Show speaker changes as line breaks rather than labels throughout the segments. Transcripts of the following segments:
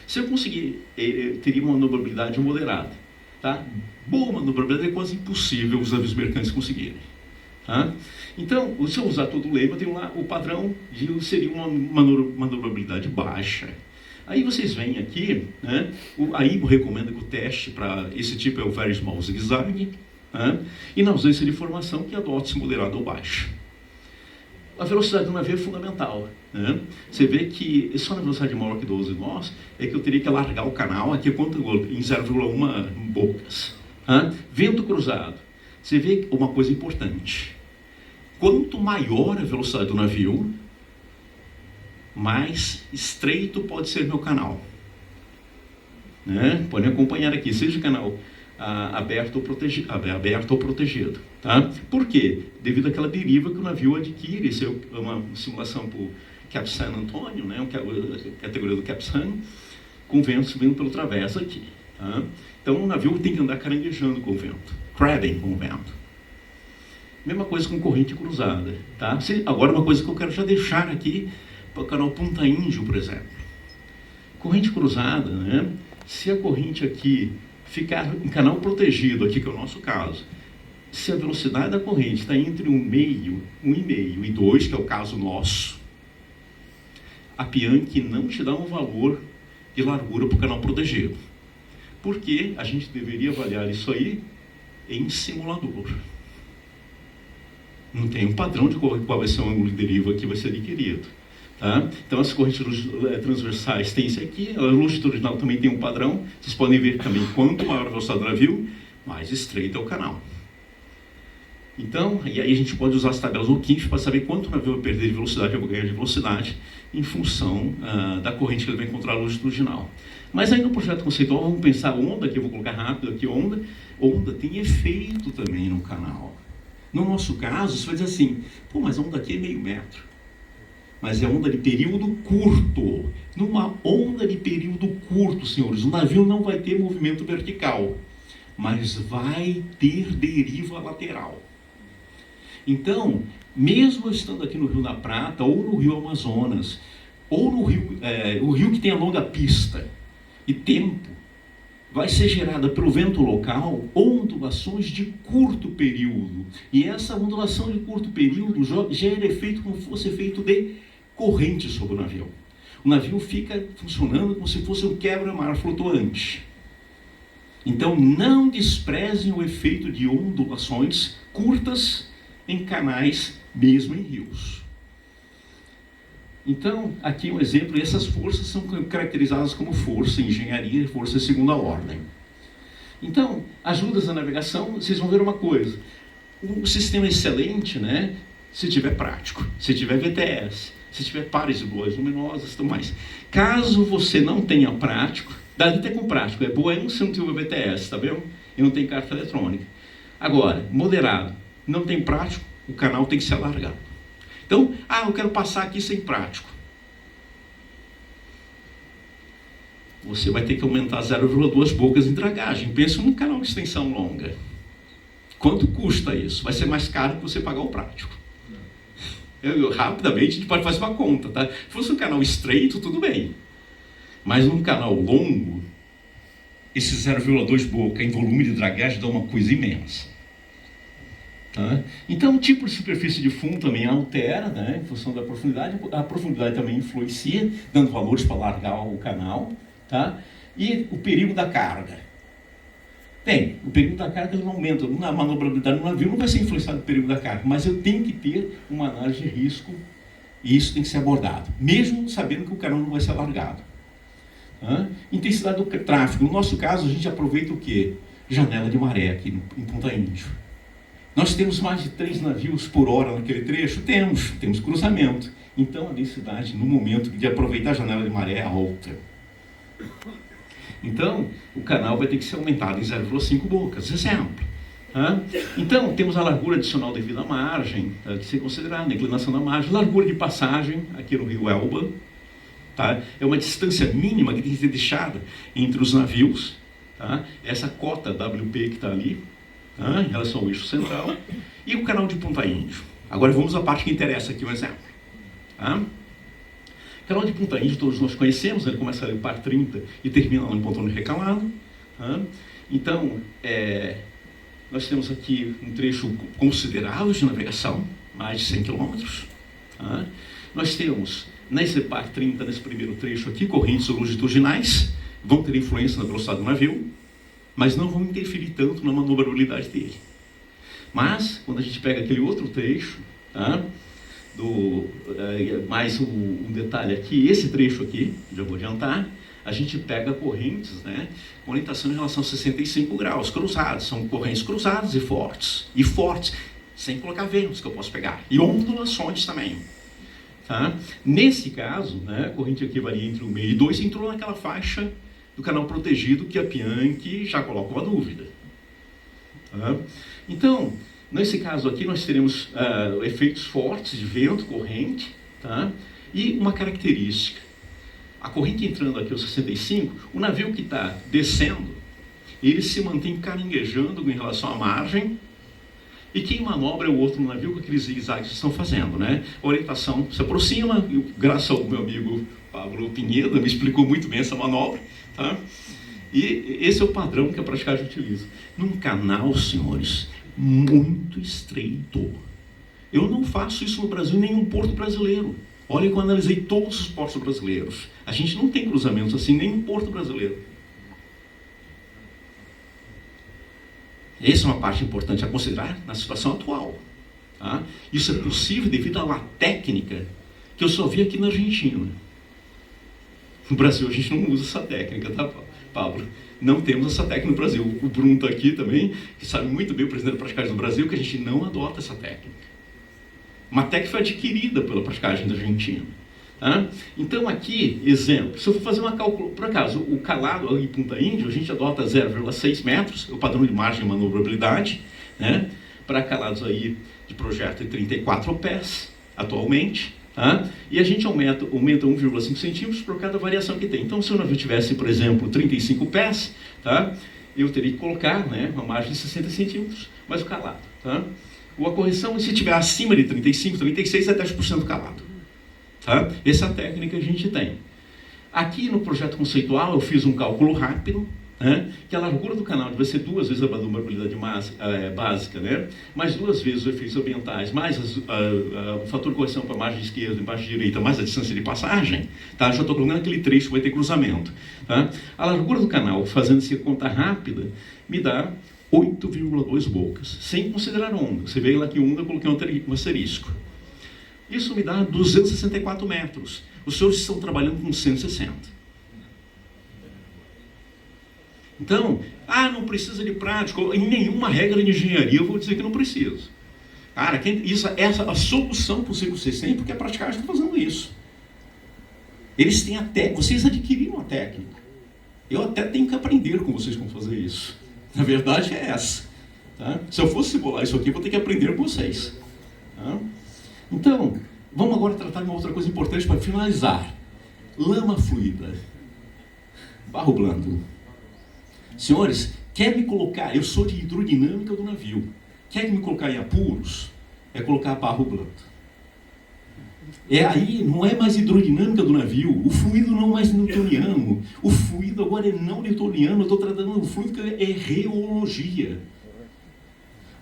Se eu conseguir, teria uma manobrabilidade moderada. Tá? Boa manobrabilidade é quase impossível os navios mercantes conseguirem. Tá? Então, se eu usar todo o lema, tem lá o padrão seria uma manobrabilidade baixa. Aí vocês veem aqui, né, a IMO recomenda que o teste para esse tipo é o Very Small Zig-Zag, né, e na ausência de formação que adote-se moderado ou baixo. A velocidade do navio é fundamental. Né? Você vê que só na velocidade maior que 12 nós é que eu teria que alargar o canal aqui em 0,1 bocas. Né? Vento cruzado. Você vê uma coisa importante. Quanto maior a velocidade do navio, mais estreito pode ser meu canal. Né? Podem acompanhar aqui, seja o canal aberto ou protegido. Tá? Por quê? Devido àquela deriva que o navio adquire. Isso é uma simulação para o Cap San Antonio, né? A categoria do Cap San, com vento subindo pelo travesso aqui. Tá? Então o navio tem que andar caranguejando com o vento, crabbing com o vento. Mesma coisa com corrente cruzada. Tá? Agora uma coisa que eu quero já deixar aqui para o canal Punta Índio, por exemplo. Corrente cruzada, né? Se a corrente aqui ficar em canal protegido, aqui que é o nosso caso, se a velocidade da corrente está entre 1,5 e 2, que é o caso nosso, a Bianchi não te dá um valor de largura para o canal protegido. Porque a gente deveria avaliar isso aí em simulador. Não tem um padrão de qual vai ser o ângulo de deriva que vai ser adquirido. Tá? Então as correntes transversais têm isso aqui, a longitudinal também tem um padrão. Vocês podem ver também, quanto maior a velocidade do navio, mais estreito é o canal. Então, e aí a gente pode usar as tabelas O'Keefe para saber quanto o navio vai perder de velocidade ou ganhar de velocidade em função da corrente que ele vai encontrar longitudinal. Mas aí no projeto conceitual vamos pensar onda, que eu vou colocar rápido aqui, onda tem efeito também no canal. No nosso caso, você vai dizer assim, pô, mas a onda aqui é meio metro. Mas é onda de período curto. Numa onda de período curto, senhores, o navio não vai ter movimento vertical, mas vai ter deriva lateral. Então, mesmo estando aqui no Rio da Prata, ou no Rio Amazonas, ou no rio, o rio que tem a longa pista e tempo, vai ser gerada pelo vento local ondulações de curto período. E essa ondulação de curto período gera efeito como se fosse efeito de corrente sobre o navio. O navio fica funcionando como se fosse um quebra-mar flutuante. Então, não desprezem o efeito de ondulações curtas em canais, mesmo em rios. Então, aqui um exemplo, essas forças são caracterizadas como força em engenharia e força de segunda ordem. Então, ajudas na navegação, vocês vão ver uma coisa. Um sistema excelente, né? Se tiver prático, se tiver VTS, se tiver pares de boas luminosas, tudo mais. Caso você não tenha prático, dá de ter com prático, é bueno se não tiver VTS, tá vendo? E não tem carta eletrônica. Agora, moderado, não tem prático, o canal tem que ser alargado. Então, eu quero passar aqui sem prático. Você vai ter que aumentar 0,2 bocas em dragagem. Pensa num canal de extensão longa. Quanto custa isso? Vai ser mais caro que você pagar o prático. Rapidamente a gente pode fazer uma conta, tá? Se fosse um canal estreito, tudo bem. Mas num canal longo, esse 0,2 boca em volume de dragagem dá uma coisa imensa. Tá? Então o tipo de superfície de fundo também altera, né, em função da profundidade. A profundidade também influencia, dando valores para alargar o canal. Tá? E o perigo da carga. Bem, o perigo da carga não aumenta. A manobrabilidade do navio não vai ser influenciado pelo perigo da carga, mas eu tenho que ter uma análise de risco e isso tem que ser abordado, mesmo sabendo que o canal não vai ser alargado. Tá? Intensidade do tráfego. No nosso caso, a gente aproveita o quê? Janela de maré aqui em Punta Índio. Nós temos mais de 3 navios por hora naquele trecho? Temos cruzamento. Então a densidade no momento de aproveitar a janela de maré é alta. Então o canal vai ter que ser aumentado em 0,5 bocas, exemplo. Então temos a largura adicional devido à margem, tem que ser considerada, a inclinação da margem, largura de passagem aqui no rio Elba. Tá? É uma distância mínima que tem que ser deixada entre os navios. Tá? Essa cota WP que está ali, em relação ao eixo central, e o canal de Punta Índio. Agora vamos à parte que interessa aqui, um exemplo. Tá? Canal de Punta Índio todos nós conhecemos, ele começa ali no par 30 e termina lá em Pontão de Recalado. Tá? Então, nós temos aqui um trecho considerável de navegação, mais de 100 quilômetros. Tá? Nós temos, nesse par 30, nesse primeiro trecho aqui, correntes longitudinais, vão ter influência na velocidade do navio, mas não vão interferir tanto na manobrabilidade dele. Mas, quando a gente pega aquele outro trecho, tá? Mais um detalhe aqui, esse trecho aqui, já vou adiantar, a gente pega correntes, né, com orientação em relação a 65 graus, cruzados, são correntes cruzadas e fortes, sem colocar ventos que eu posso pegar, e ondulações também. Tá? Nesse caso, né, a corrente aqui varia entre 1,5 e 2, entrou naquela faixa do canal protegido que a Bianchi já coloca uma dúvida. Tá? Então, nesse caso aqui, nós teremos efeitos fortes de vento, corrente, tá? E uma característica. A corrente entrando aqui aos 65, o navio que está descendo, ele se mantém caranguejando em relação à margem, e quem manobra é o outro navio com aqueles zigue-zagues que estão fazendo, né? A orientação se aproxima, e graças ao meu amigo Pablo Pinheiro, me explicou muito bem essa manobra, tá? E esse é o padrão que a praticagem utiliza. Num canal, senhores, muito estreito. Eu não faço isso no Brasil, nem em um porto brasileiro. Olha que eu analisei todos os portos brasileiros. A gente não tem cruzamentos assim, nem em porto brasileiro. Essa é uma parte importante a considerar na situação atual. Tá? Isso é possível devido a uma técnica que eu só vi aqui na Argentina. No Brasil a gente não usa essa técnica, tá, Pablo? Não temos essa técnica no Brasil. O Bruno está aqui também, que sabe muito bem, o presidente da praticagem do Brasil, que a gente não adota essa técnica. Uma técnica foi adquirida pela praticagem da Argentina. Tá? Então aqui, exemplo, se eu for fazer uma cálculo, por acaso, o calado em Punta Índio, a gente adota 0,6 metros, é o padrão de margem de manobrabilidade, né? Para calados aí de projeto de 34 pés, atualmente, tá? E a gente aumenta 1,5 centímetros por cada variação que tem. Então, se o navio tivesse, por exemplo, 35 pés, tá? Eu teria que colocar, né, uma margem de 60 centímetros, mais o calado, tá? Ou a correção, se estiver acima de 35, 36, é 10% calado. Tá? Essa é a técnica que a gente tem. Aqui no projeto conceitual eu fiz um cálculo rápido, né, que a largura do canal vai ser 2 vezes a manobrabilidade básica, né, mais 2 vezes os efeitos ambientais, mais o fator de correção para a margem esquerda e margem direita, mais a distância de passagem, tá? Já estou colocando aquele trecho que vai ter cruzamento. Tá? A largura do canal, fazendo essa conta rápida, me dá 8,2 bocas, sem considerar onda. Você vê lá que onda eu coloquei um asterisco. Isso me dá 264 metros. Os senhores estão trabalhando com 160. Então, não precisa de prático. Em nenhuma regra de engenharia eu vou dizer que não preciso. Cara, essa a solução possível que vocês têm, porque a praticagem está fazendo isso. Eles têm vocês adquiriram a técnica. Eu até tenho que aprender com vocês como fazer isso. Na verdade é essa. Tá? Se eu fosse simular isso aqui, eu vou ter que aprender com vocês. Tá? Então, vamos agora tratar de uma outra coisa importante para finalizar. Lama fluida. Barro blando. Senhores, quer me colocar, eu sou de hidrodinâmica do navio, quer me colocar em apuros, é colocar barro blando. Aí não é mais hidrodinâmica do navio, o fluido não é mais newtoniano, o fluido agora é não newtoniano, eu estou tratando do fluido que é reologia.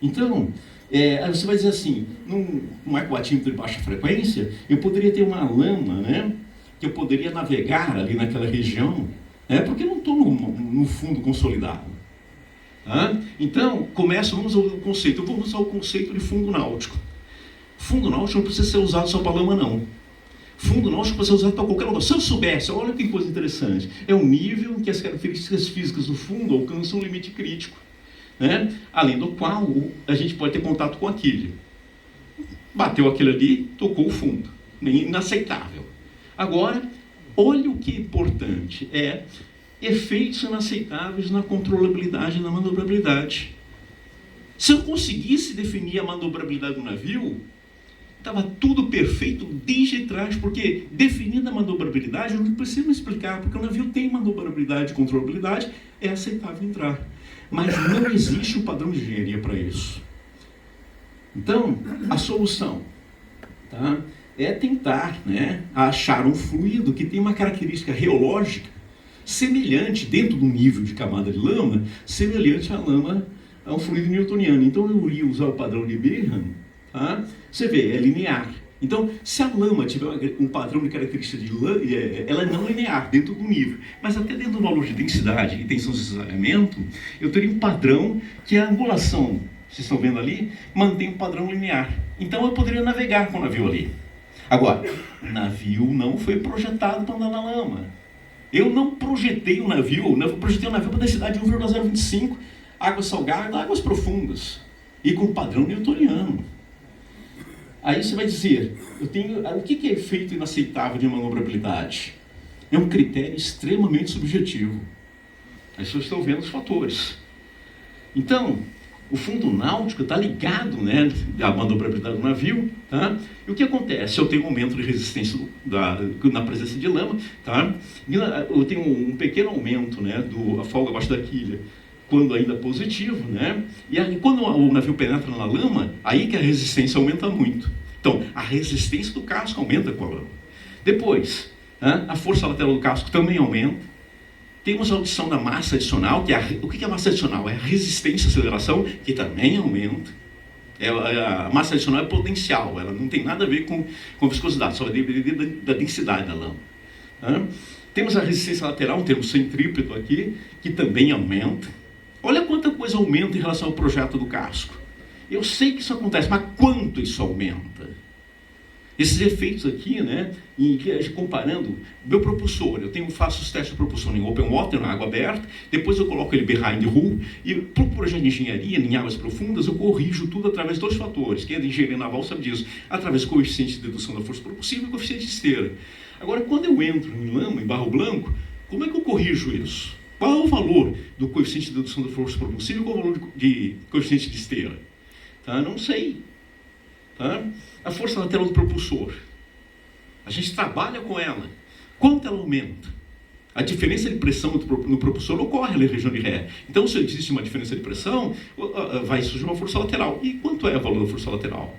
Então, aí você vai dizer assim, num aquatímetro de baixa frequência, eu poderia ter uma lama, né, que eu poderia navegar ali naquela região, porque eu não estou no fundo consolidado. Tá? Então, vamos ao conceito. Eu vou usar o conceito de fundo náutico. Fundo náutico não precisa ser usado só para lama, não. Fundo náutico pode ser usado para qualquer lugar. Se eu soubesse, olha que coisa interessante, é o nível em que as características físicas do fundo alcançam um limite crítico, né? Além do qual a gente pode ter contato com a quilha. Bateu aquilo ali, tocou o fundo. Inaceitável. Agora, olha o que é importante, efeitos inaceitáveis na controlabilidade e na manobrabilidade. Se eu conseguisse definir a manobrabilidade do navio, estava tudo perfeito desde trás, porque definindo a manobrabilidade, eu não preciso me explicar, porque o navio tem manobrabilidade e controlabilidade, é aceitável entrar. Mas não existe um padrão de engenharia para isso. Então, a solução, tá? é tentar, né, achar um fluido que tem uma característica reológica semelhante, dentro do nível de camada de lama, semelhante à lama, a um fluido newtoniano. Então eu ia usar o padrão de Birham, tá? Você vê, é linear. Então, se a lama tiver um padrão de característica de lama, ela é não linear dentro do nível, mas até dentro do valor de densidade e tensão de cisalhamento, eu teria um padrão que a angulação, vocês estão vendo ali, mantém um padrão linear. Então eu poderia navegar com o navio ali. Agora, o navio não foi projetado para andar na lama. Eu não projetei o navio, projetei o navio para densidade de 1,025, água salgada, águas profundas, e com padrão newtoniano. Aí você vai dizer, o que é efeito inaceitável de manobrabilidade? É um critério extremamente subjetivo. Aí vocês estão vendo os fatores. Então, o fundo náutico está ligado, né, à manobrabilidade do navio, tá? E o que acontece? Eu tenho um aumento de resistência na presença de lama, tá? Eu tenho um pequeno aumento, né, da folga abaixo da quilha, quando ainda positivo, né? E aí, quando o navio penetra na lama, aí que a resistência aumenta muito. Então, a resistência do casco aumenta com a lama. Depois, né, a força lateral do casco também aumenta. Temos a adição da massa adicional, o que é a massa adicional? É a resistência à aceleração, que também aumenta. A massa adicional é potencial, ela não tem nada a ver com viscosidade, só vai depender da densidade da lama. Né? Temos a resistência lateral, um termo centrípeto aqui, que também aumenta. Olha quanta coisa aumenta em relação ao projeto do casco. Eu sei que isso acontece, mas quanto isso aumenta? Esses efeitos aqui, né, comparando, meu propulsor, faço os testes de propulsão em open water, na água aberta, depois eu coloco ele behind hull, e para o projeto de engenharia, em águas profundas, eu corrijo tudo através de dois fatores, quem é de engenharia naval sabe disso, através do coeficiente de dedução da força propulsiva e do coeficiente de esteira. Agora, quando eu entro em lama, em barro branco, como é que eu corrijo isso? Qual é o valor do coeficiente de dedução da força propulsiva e qual é o valor de coeficiente de esteira? Tá? Não sei. Tá? A força lateral do propulsor. A gente trabalha com ela. Quanto ela aumenta? A diferença de pressão no propulsor ocorre na região de ré. Então, se existe uma diferença de pressão, vai surgir uma força lateral. E quanto é o valor da força lateral?